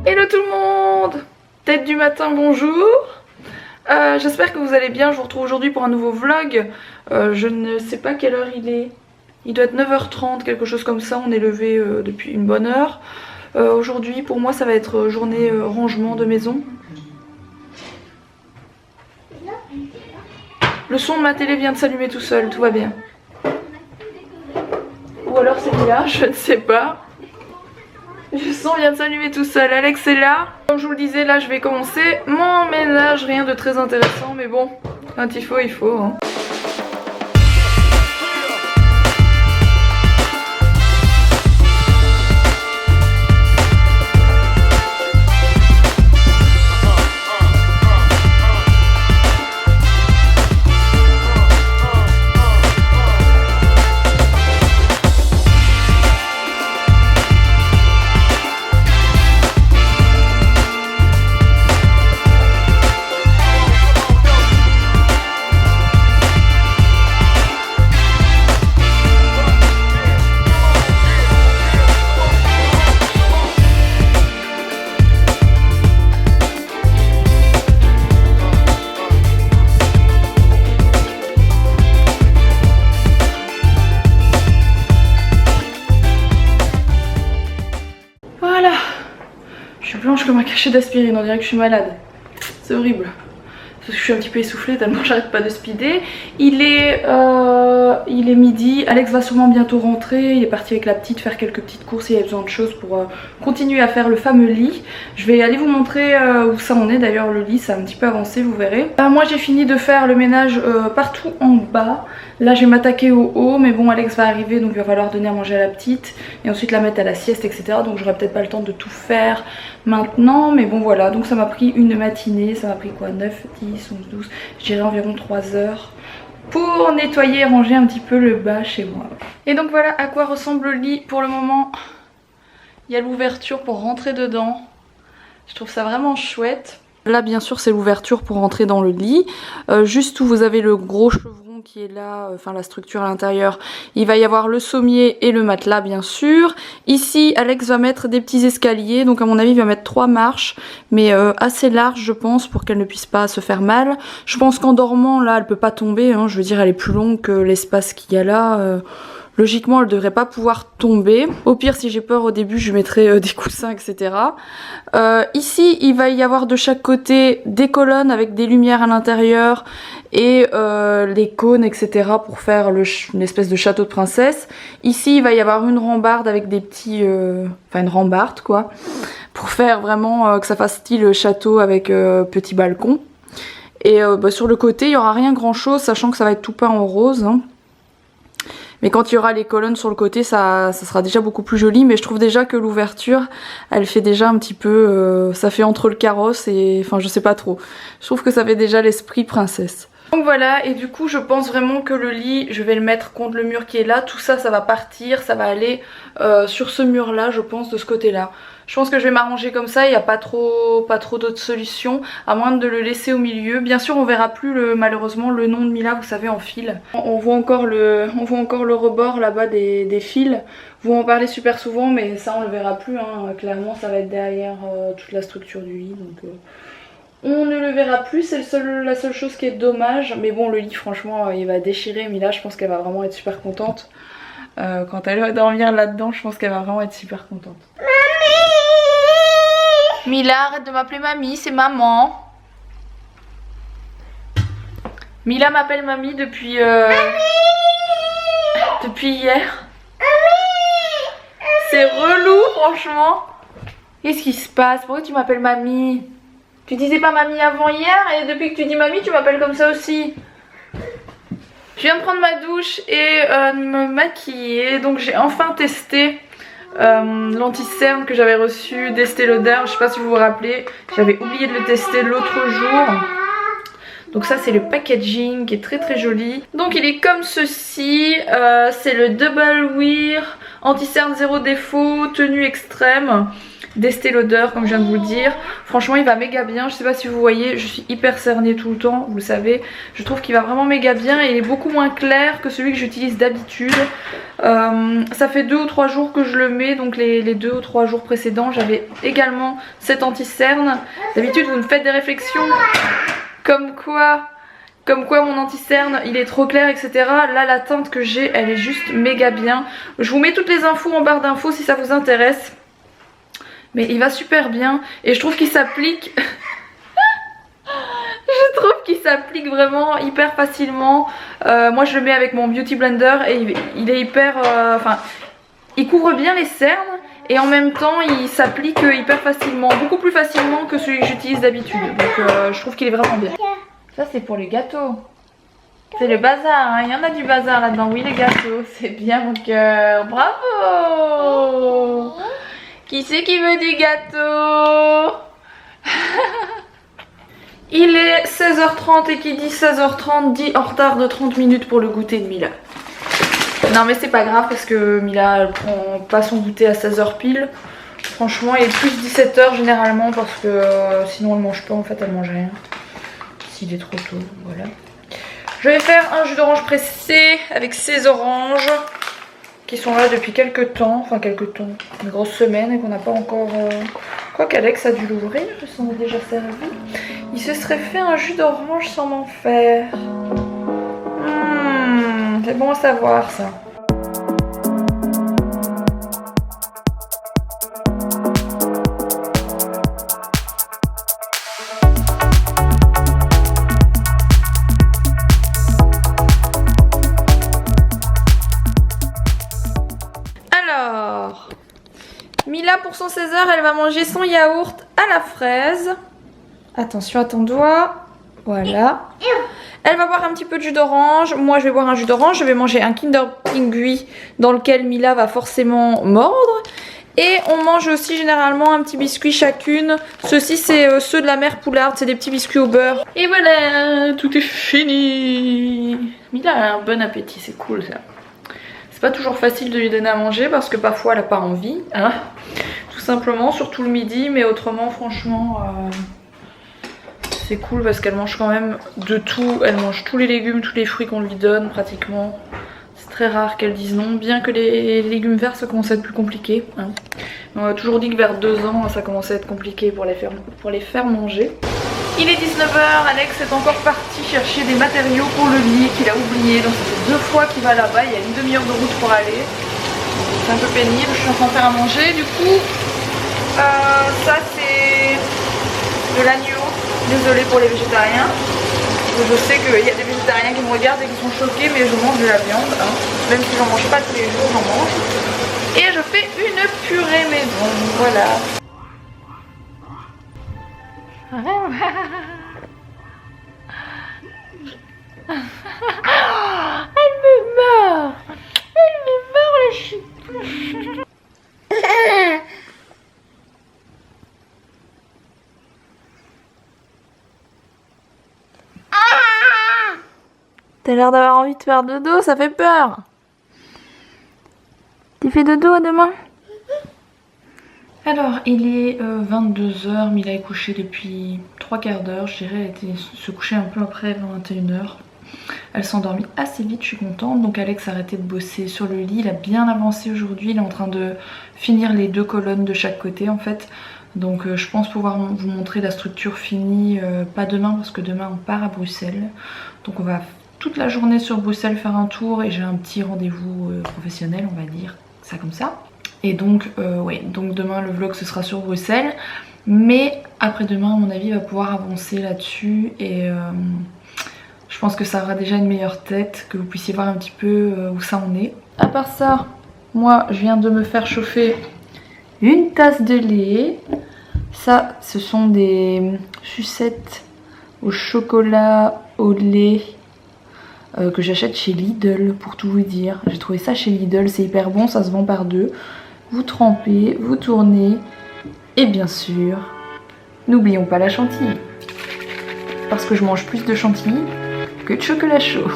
Hello tout le monde! Tête du matin, bonjour! J'espère que vous allez bien, je vous retrouve aujourd'hui pour un nouveau vlog. Je ne sais pas quelle heure il est. Il doit être 9h30, quelque chose comme ça, on est levé depuis une bonne heure. Aujourd'hui pour moi ça va être journée rangement de maison. Le son de ma télé vient de s'allumer tout seul, tout va bien. Ou alors c'est là, je ne sais pas. Le son vient de s'allumer tout seul, Alex est là. Comme je vous le disais, là je vais commencer mon ménage, rien de très intéressant mais bon, quand il faut, hein. Voilà, je suis blanche comme un cachet d'aspirine, on dirait que je suis malade. C'est horrible. Parce que je suis un petit peu essoufflée tellement j'arrête pas de speeder. Il est midi, Alex va sûrement bientôt rentrer. Il est parti avec la petite faire quelques petites courses, il a besoin de choses pour continuer à faire le fameux lit. Je vais aller vous montrer où ça en est, d'ailleurs le lit ça a un petit peu avancé, vous verrez. Moi j'ai fini de faire le ménage partout en bas. Là je vais m'attaquer au haut, mais bon Alex va arriver donc il va falloir donner à manger à la petite et ensuite la mettre à la sieste, etc. Donc j'aurai peut-être pas le temps de tout faire maintenant, mais bon voilà. Donc ça m'a pris une matinée, ça m'a pris quoi, 9, 10, 11, 12, je dirais environ 3 heures pour nettoyer et ranger un petit peu le bas chez moi. Et donc voilà à quoi ressemble le lit pour le moment. Il y a l'ouverture pour rentrer dedans, je trouve ça vraiment chouette. Là bien sûr c'est l'ouverture pour rentrer dans le lit, juste où vous avez le gros chevron qui est là, enfin la structure à l'intérieur, il va y avoir le sommier et le matelas bien sûr. Ici Alex va mettre des petits escaliers, donc à mon avis il va mettre 3 marches, mais assez larges je pense pour qu'elle ne puisse pas se faire mal. Je pense qu'en dormant là elle peut pas tomber, hein, je veux dire elle est plus longue que l'espace qu'il y a là. Logiquement elle devrait pas pouvoir tomber. Au pire si j'ai peur au début je mettrai des coussins etc. Ici il va y avoir de chaque côté des colonnes avec des lumières à l'intérieur et les cônes etc. pour faire une espèce de château de princesse. Ici il va y avoir une rambarde avec des petits... enfin une rambarde quoi. Pour faire vraiment que ça fasse style château avec petit balcon. Et sur le côté il n'y aura rien grand chose sachant que ça va être tout peint en rose. Hein. Mais quand il y aura les colonnes sur le côté, ça sera déjà beaucoup plus joli. Mais je trouve déjà que l'ouverture, elle fait déjà un petit peu... ça fait entre le carrosse et... Enfin, je sais pas trop. Je trouve que ça fait déjà l'esprit princesse. Donc voilà, et du coup, je pense vraiment que le lit, je vais le mettre contre le mur qui est là. Tout ça, ça va partir, ça va aller sur ce mur-là, je pense, de ce côté-là. Je pense que je vais m'arranger comme ça, il n'y a pas trop d'autres solutions, à moins de le laisser au milieu. Bien sûr on verra plus malheureusement le nom de Mila, vous savez, en fil. On voit encore le rebord là-bas des fils. Vous en parlez super souvent mais ça on le verra plus, hein. Clairement ça va être derrière toute la structure du lit. Donc on ne le verra plus, c'est la seule chose qui est dommage. Mais bon le lit franchement il va déchirer Mila, je pense qu'elle va vraiment être super contente. Quand elle va dormir là-dedans, je pense qu'elle va vraiment être super contente. Mila, arrête de m'appeler mamie, c'est maman. Mila m'appelle mamie depuis hier. C'est relou franchement. Qu'est-ce qui se passe? Pourquoi tu m'appelles mamie? Tu disais pas mamie avant hier et depuis que tu dis mamie tu m'appelles comme ça aussi. Je viens de prendre ma douche et me maquiller. Donc j'ai enfin testé l'anti-cerne que j'avais reçu d'Estée Lauder. Je sais pas si vous vous rappelez, j'avais oublié de le tester l'autre jour. Donc ça c'est le packaging qui est très très joli. Donc il est comme ceci, c'est le Double Wear Anti-cerne zéro défaut, tenue extrême, d'Estée Lauder comme je viens de vous le dire. Franchement il va méga bien, je sais pas si vous voyez, je suis hyper cernée tout le temps, vous le savez. Je trouve qu'il va vraiment méga bien et il est beaucoup moins clair que celui que j'utilise d'habitude. Ça fait 2 ou 3 jours que je le mets, donc les 2 ou 3 jours précédents j'avais également cet anti-cerne. D'habitude vous me faites des réflexions comme quoi mon anti-cerne il est trop clair, etc. Là la teinte que j'ai elle est juste méga bien. Je vous mets toutes les infos en barre d'infos si ça vous intéresse. Mais il va super bien et je trouve qu'il s'applique je trouve qu'il s'applique vraiment hyper facilement. Moi je le mets avec mon Beauty Blender et il est hyper... Enfin, il couvre bien les cernes et en même temps il s'applique hyper facilement, beaucoup plus facilement que celui que j'utilise d'habitude. Donc je trouve qu'il est vraiment bien. Ça c'est pour les gâteaux. C'est le bazar, hein. Il y en a du bazar là-dedans. Oui les gâteaux, c'est bien mon cœur. Bravo. Qui c'est qui veut du gâteau? Il est 16h30 et qui dit 16h30 dit en retard de 30 minutes pour le goûter de Mila. Non mais c'est pas grave parce que Mila elle prend pas son goûter à 16h pile. Franchement il est plus 17h généralement parce que sinon elle mange pas, en fait elle mange rien. S'il est trop tôt, voilà. Je vais faire un jus d'orange pressé avec ces oranges qui sont là depuis quelques temps, enfin quelques temps, une grosse semaine et qu'on n'a pas encore... Quoi qu'Alex a dû l'ouvrir, je s'en ai déjà servi. Il se serait fait un jus d'orange sans m'en faire. C'est bon à savoir ça. Alors, Mila pour son 16h, elle va manger son yaourt à la fraise. Attention à ton doigt. Voilà. Elle va boire un petit peu de jus d'orange. Moi je vais boire un jus d'orange. Je vais manger un Kinder Pingui dans lequel Mila va forcément mordre. Et on mange aussi généralement un petit biscuit chacune. Ceux-ci c'est ceux de la mère Poulard. C'est des petits biscuits au beurre. Et voilà, tout est fini. Mila a un bon appétit, c'est cool ça. C'est pas toujours facile de lui donner à manger parce que parfois elle a pas envie. Hein, tout simplement, surtout le midi. Mais autrement franchement... c'est cool parce qu'elle mange quand même de tout. Elle mange tous les légumes, tous les fruits qu'on lui donne pratiquement. C'est très rare qu'elle dise non, bien que les légumes verts ça commence à être plus compliqué. Hein. On a toujours dit que vers 2 ans ça commençait à être compliqué pour les faire manger. Il est 19h, Alex est encore parti chercher des matériaux pour le lit qu'il a oublié. Donc ça fait 2 fois qu'il va là-bas, il y a une demi-heure de route pour aller. C'est un peu pénible, je suis en train de faire à manger. Du coup, ça c'est de l'agneau. Désolée pour les végétariens. Je sais qu'il y a des végétariens qui me regardent et qui sont choqués, mais je mange de la viande. Hein. Même si j'en mange pas tous les jours, j'en mange. Et je fais une purée maison. Voilà. Elle me meurt. Elle me meurt la chute. T'as l'air d'avoir envie de faire dodo, ça fait peur. Tu fais dodo à demain? Alors, il est 22h, Mila est couchée depuis 3/4 d'heure, je dirais. Elle était se coucher un peu après 21h. Elle s'est endormie assez vite, je suis contente. Donc Alex a arrêté de bosser sur le lit, il a bien avancé aujourd'hui. Il est en train de finir les 2 colonnes de chaque côté en fait. Donc je pense pouvoir vous montrer la structure finie, pas demain parce que demain on part à Bruxelles. Donc on va toute la journée sur Bruxelles faire un tour et j'ai un petit rendez-vous professionnel, on va dire ça comme ça. Et donc ouais, donc demain le vlog ce sera sur Bruxelles. Mais après-demain à mon avis il va pouvoir avancer là-dessus et je pense que ça aura déjà une meilleure tête, que vous puissiez voir un petit peu où ça en est. À part ça, moi je viens de me faire chauffer une tasse de lait. Ça ce sont des sucettes au chocolat, au lait que j'achète chez Lidl pour tout vous dire. J'ai trouvé ça chez Lidl, c'est hyper bon, ça se vend par 2. Vous trempez, vous tournez et bien sûr, n'oublions pas la chantilly. Parce que je mange plus de chantilly que de chocolat chaud.